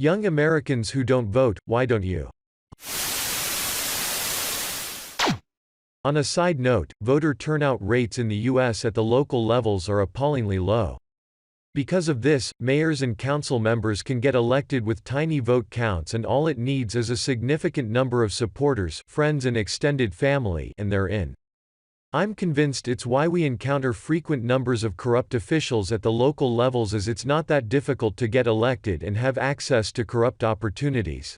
Young Americans who don't vote, why don't you? On a side note, voter turnout rates in the U.S. at the local levels are appallingly low. Because of this, mayors and council members can get elected with tiny vote counts, and all it needs is a significant number of supporters, friends and extended family, and they're in. I'm convinced it's why we encounter frequent numbers of corrupt officials at the local levels, as it's not that difficult to get elected and have access to corrupt opportunities.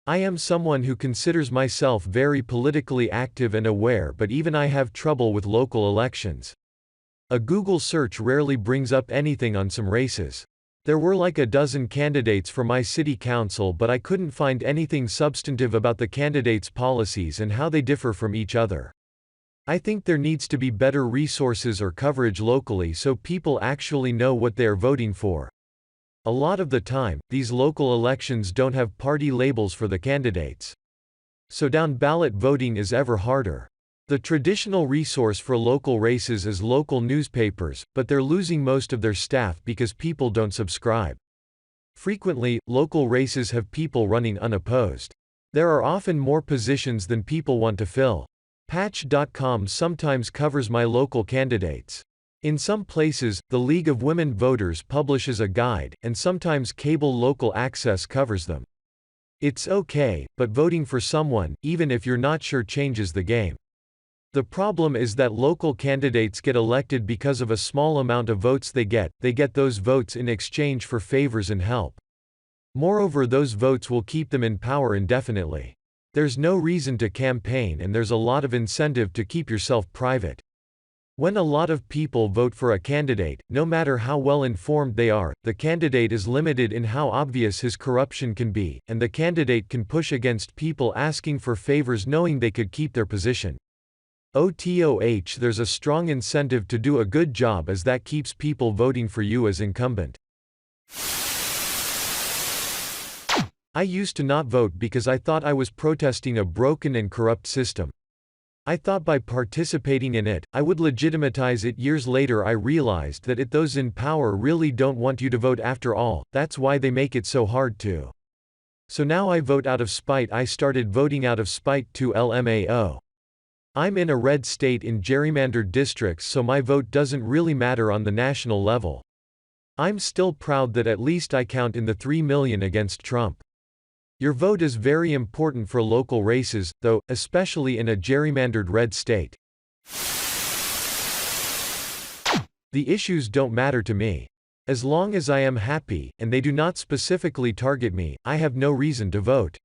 I am someone who considers myself very politically active and aware, but even I have trouble with local elections. A Google search rarely brings up anything on some races. There were like a dozen candidates for my city council, but I couldn't find anything substantive about the candidates' policies and how they differ from each other. I think there needs to be better resources or coverage locally so people actually know what they are voting for. A lot of the time, these local elections don't have party labels for the candidates. So down-ballot voting is ever harder. The traditional resource for local races is local newspapers, but they're losing most of their staff because people don't subscribe. Frequently, local races have people running unopposed. There are often more positions than people want to fill. Patch.com sometimes covers my local candidates. In some places, the League of Women Voters publishes a guide, and sometimes cable local access covers them. It's okay, but voting for someone, even if you're not sure, changes the game. The problem is that local candidates get elected because of a small amount of votes they get those votes in exchange for favors and help. Moreover, those votes will keep them in power indefinitely. There's no reason to campaign, and there's a lot of incentive to keep yourself private. When a lot of people vote for a candidate, no matter how well informed they are, the candidate is limited in how obvious his corruption can be, and the candidate can push against people asking for favors knowing they could keep their position. There's a strong incentive to do a good job, as that keeps people voting for you as incumbent. I used to not vote because I thought I was protesting a broken and corrupt system. I thought by participating in it, I would legitimize it. Years later I realized that those in power really don't want you to vote after all, that's why they make it so hard to. So now I vote out of spite. I started voting out of spite to LMAO. I'm in a red state in gerrymandered districts, so my vote doesn't really matter on the national level. I'm still proud that at least I count in the 3 million against Trump. Your vote is very important for local races, though, especially in a gerrymandered red state. The issues don't matter to me. As long as I am happy, and they do not specifically target me, I have no reason to vote.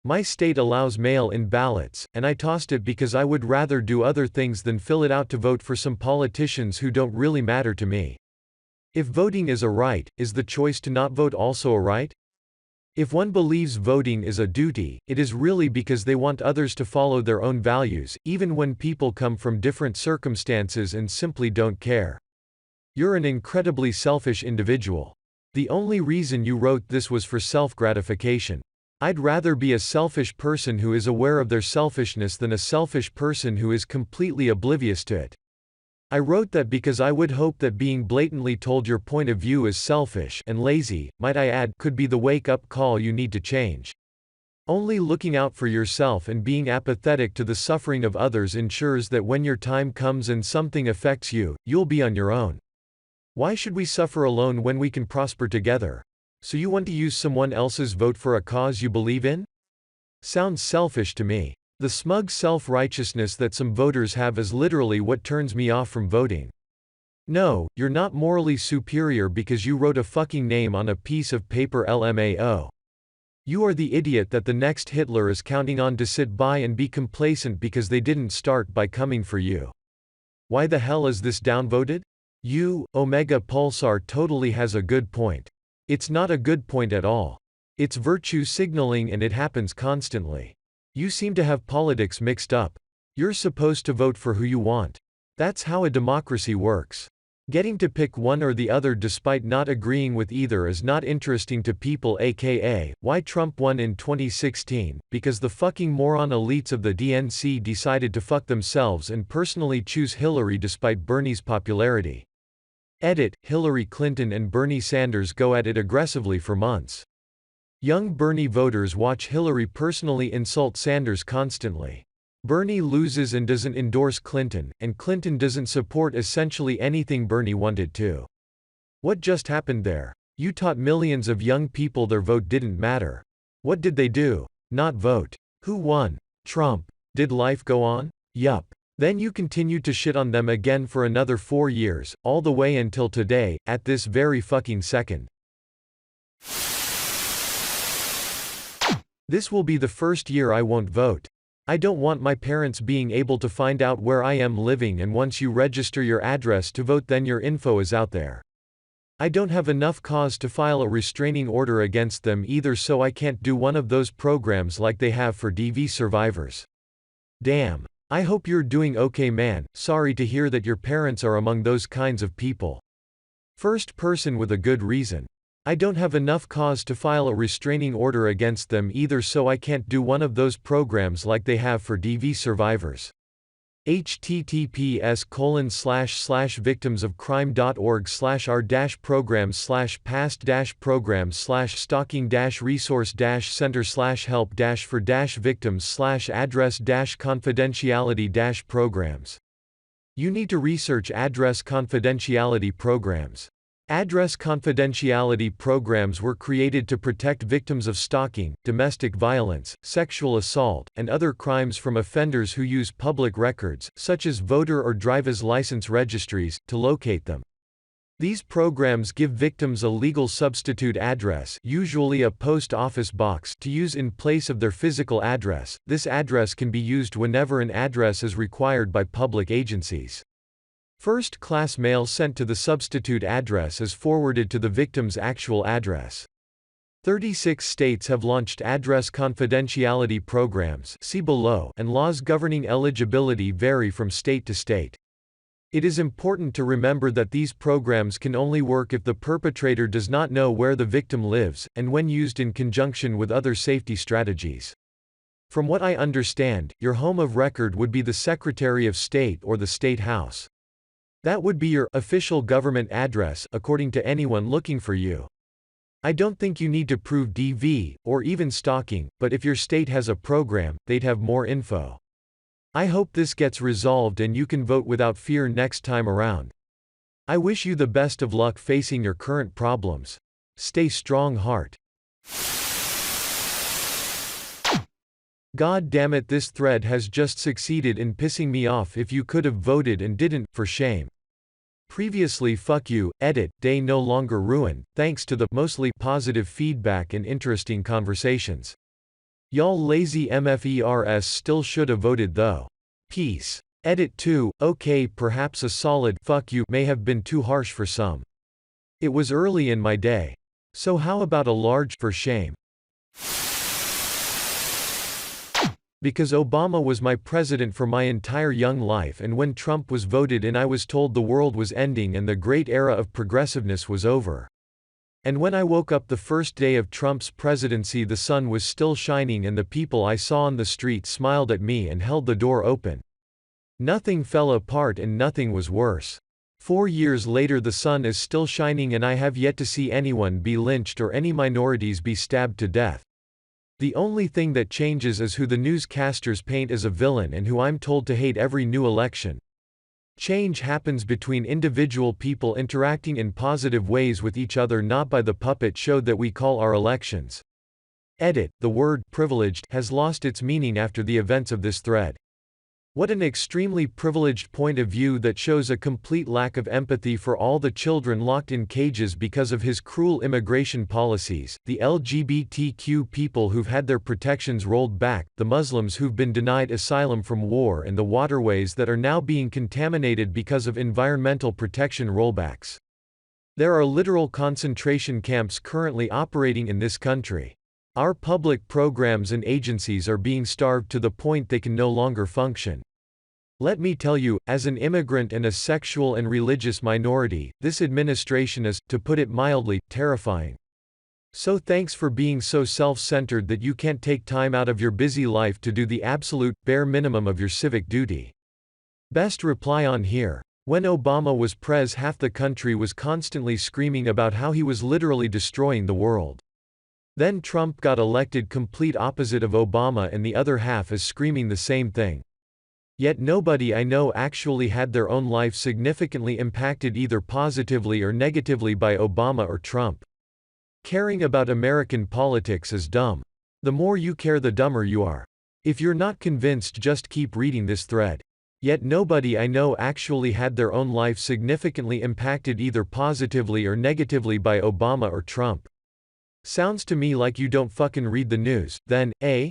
My state allows mail-in ballots, and I tossed it because I would rather do other things than fill it out to vote for some politicians who don't really matter to me. If voting is a right, is the choice to not vote also a right? If one believes voting is a duty, it is really because they want others to follow their own values, even when people come from different circumstances and simply don't care. You're an incredibly selfish individual. The only reason you wrote this was for self-gratification. I'd rather be a selfish person who is aware of their selfishness than a selfish person who is completely oblivious to it. I wrote that because I would hope that being blatantly told your point of view is selfish and lazy, might I add, could be the wake-up call you need to change. Only looking out for yourself and being apathetic to the suffering of others ensures that when your time comes and something affects you, you'll be on your own. Why should we suffer alone when we can prosper together? So you want to use someone else's vote for a cause you believe in? Sounds selfish to me. The smug self-righteousness that some voters have is literally what turns me off from voting. No, you're not morally superior because you wrote a fucking name on a piece of paper. LMAO. You are the idiot that the next Hitler is counting on to sit by and be complacent because they didn't start by coming for you. Why the hell is this downvoted? Omega Pulsar totally has a good point. It's not a good point at all. It's virtue signaling, and it happens constantly. You seem to have politics mixed up. You're supposed to vote for who you want. That's how a democracy works. Getting to pick one or the other despite not agreeing with either is not interesting to people, aka, why Trump won in 2016, because the fucking moron elites of the DNC decided to fuck themselves and personally choose Hillary despite Bernie's popularity. Edit, Hillary Clinton and Bernie Sanders go at it aggressively for months. Young Bernie voters watch Hillary personally insult Sanders constantly. Bernie loses and doesn't endorse Clinton, and Clinton doesn't support essentially anything Bernie wanted to. What just happened there? You taught millions of young people their vote didn't matter. What did they do? Not vote. Who won? Trump. Did life go on? Yup. Then you continued to shit on them again for another 4 years, all the way until today, at this very fucking second. This will be the first year I won't vote. I don't want my parents being able to find out where I am living, and once you register your address to vote then your info is out there. I don't have enough cause to file a restraining order against them either, so I can't do one of those programs like they have for DV survivors. Damn. I hope you're doing okay, man. Sorry to hear that your parents are among those kinds of people. First person with a good reason. I don't have enough cause to file a restraining order against them either, so I can't do one of those programs like they have for DV survivors. https://victims-crime.org/r-programs/past-programs/stalking-resource-center/help-for-victims/address confidentiality programs. You need to research address confidentiality programs. Address confidentiality programs were created to protect victims of stalking, domestic violence, sexual assault, and other crimes from offenders who use public records, such as voter or driver's license registries, to locate them. These programs give victims a legal substitute address, usually a post office box, to use in place of their physical address. This address can be used whenever an address is required by public agencies. First-class mail sent to the substitute address is forwarded to the victim's actual address. 36 states have launched address confidentiality programs, see below, and laws governing eligibility vary from state to state. It is important to remember that these programs can only work if the perpetrator does not know where the victim lives, and when used in conjunction with other safety strategies. From what I understand, your home of record would be the Secretary of State or the State House. That would be your official government address, according to anyone looking for you. I don't think you need to prove DV, or even stalking, but if your state has a program, they'd have more info. I hope this gets resolved and you can vote without fear next time around. I wish you the best of luck facing your current problems. Stay strong, heart. God damn it, this thread has just succeeded in pissing me off. If you could have voted and didn't, for shame. Previously, fuck you, edit, day no longer ruined, thanks to the mostly positive feedback and interesting conversations. Y'all lazy MFERS still shoulda voted though. Peace. Edit 2, okay, perhaps a solid fuck you may have been too harsh for some. It was early in my day. So how about a large for shame? Because Obama was my president for my entire young life, and when Trump was voted in I was told the world was ending and the great era of progressiveness was over. And when I woke up the first day of Trump's presidency, the sun was still shining and the people I saw on the street smiled at me and held the door open. Nothing fell apart and nothing was worse. 4 years later the sun is still shining and I have yet to see anyone be lynched or any minorities be stabbed to death. The only thing that changes is who the newscasters paint as a villain and who I'm told to hate every new election. Change happens between individual people interacting in positive ways with each other, not by the puppet show that we call our elections. Edit, the word privileged has lost its meaning after the events of this thread. What an extremely privileged point of view that shows a complete lack of empathy for all the children locked in cages because of his cruel immigration policies, the LGBTQ people who've had their protections rolled back, the Muslims who've been denied asylum from war, and the waterways that are now being contaminated because of environmental protection rollbacks. There are literal concentration camps currently operating in this country. Our public programs and agencies are being starved to the point they can no longer function. Let me tell you, as an immigrant and a sexual and religious minority, this administration is, to put it mildly, terrifying. So thanks for being so self-centered that you can't take time out of your busy life to do the absolute, bare minimum of your civic duty. Best reply on here. When Obama was pres, half the country was constantly screaming about how he was literally destroying the world. Then Trump got elected, complete opposite of Obama, and the other half is screaming the same thing. Yet nobody I know actually had their own life significantly impacted either positively or negatively by Obama or Trump. Caring about American politics is dumb. The more you care, the dumber you are. If you're not convinced, just keep reading this thread. Yet nobody I know actually had their own life significantly impacted either positively or negatively by Obama or Trump. Sounds to me like you don't fucking read the news, then, eh?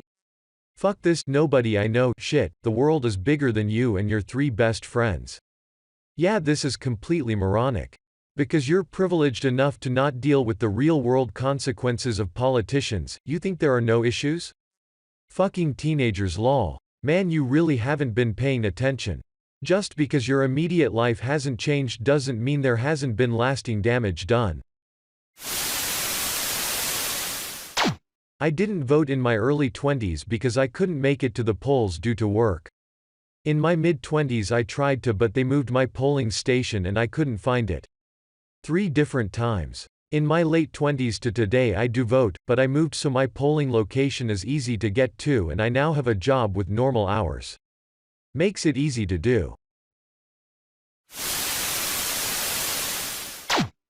Fuck this nobody I know shit. The world is bigger than you and your 3 best friends. Yeah, this is completely moronic. Because you're privileged enough to not deal with the real world consequences of politicians, you think there are no issues? Fucking teenagers lol. Man, you really haven't been paying attention. Just because your immediate life hasn't changed doesn't mean there hasn't been lasting damage done. I didn't vote in my early 20s because I couldn't make it to the polls due to work. In my mid-20s I tried to, but they moved my polling station and I couldn't find it. 3 different times. In my late 20s to today I do vote, but I moved so my polling location is easy to get to and I now have a job with normal hours. Makes it easy to do.